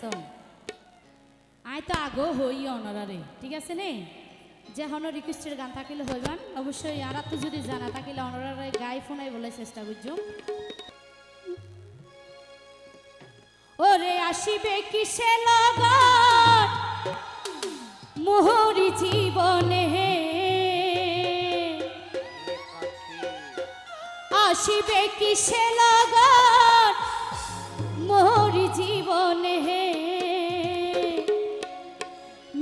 শোন আয় তো আগো হই অনারারে ঠিক আছে নে যে হন রিকোয়েস্টের গান থাকিলে হইবান অবশ্যই আর তো যদি জানা থাকিলে অনারারে গাই ফোনাই বলে চেষ্টা করছো ওরে আসিবে কিসে লগন মোহরি জীবনে আসিবে কিসে লগন মোহরি জীবনে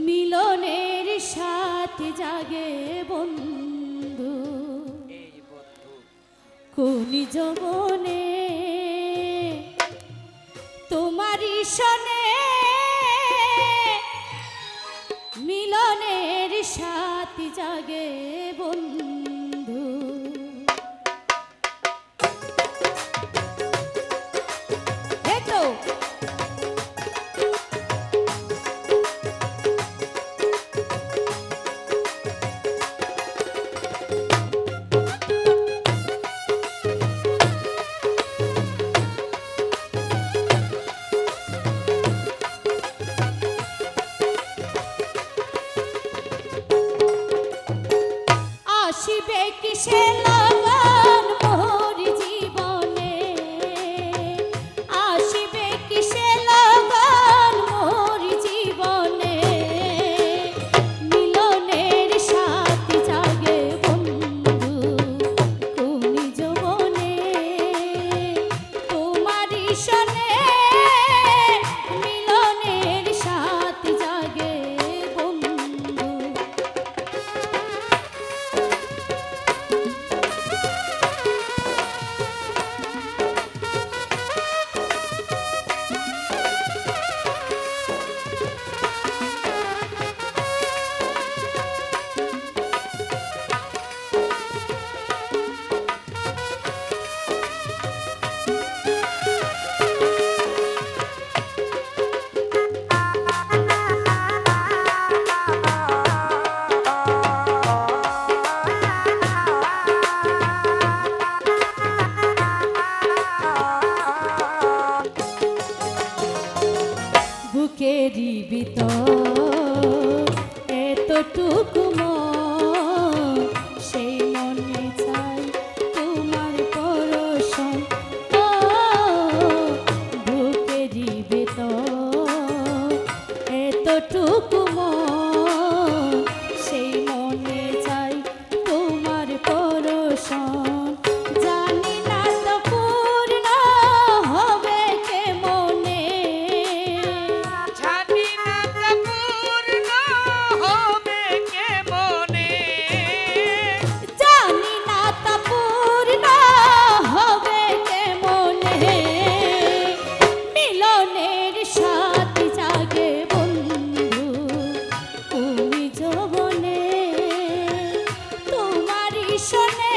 মিলনের সাথে জাগে বন্ধু কোন যৌবনে তোমারই শনে মিলনের সাথে জাগে বন্ধু এতো আসিবে কিসে লগন মোহরি জীবনে আসিবে কিসে লগন মোহরি জীবনে মিলনের সাথে জাগে বন্ধু কোন যৌবনে তোমারই শনে মিলনের সাথে জাগে বন্ধু বুকেরই ভিতর এতটুকু মন সেই মনে চাই তোমার পরশন ও বুকেরই ভিতর এতটুকু মন সেই মনে চাই তোমার পরশন জানি না তো পূর্ণ হবে কেমনে জানি না তা পূর্ণ হবে কেমনে জানি না তা পূর্ণ হবে কেমনে মিলনের সাথে জাগে বন্ধু তুমি যৌবনে তোমারই শনে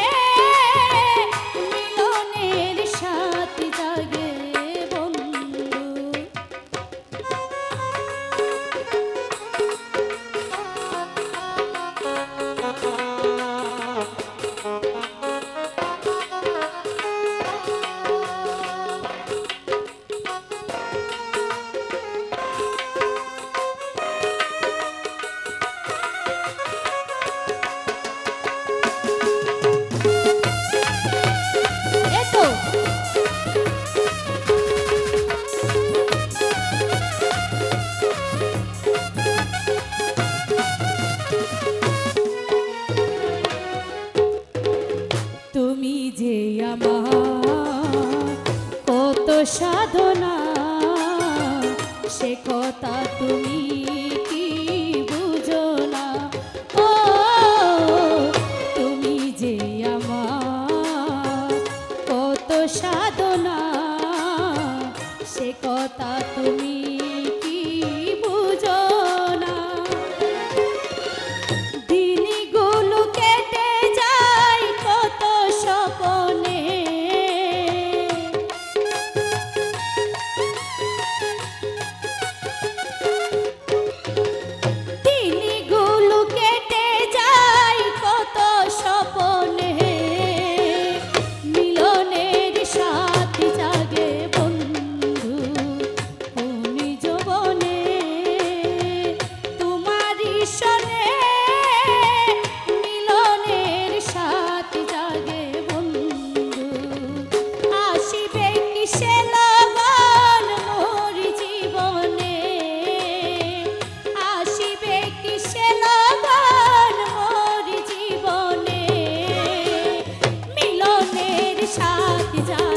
মিলনের সাথে জাগে বন্ধু এতো তুমি যে আমার কত সাধনা সে কথা তুমি কি বুঝো না ও তুমি যে আমার কত সাধনা সে কথা তুমি কি বুঝো না দিনগুলো কেটে যায় কত স্বপনে তুমি সাথ যা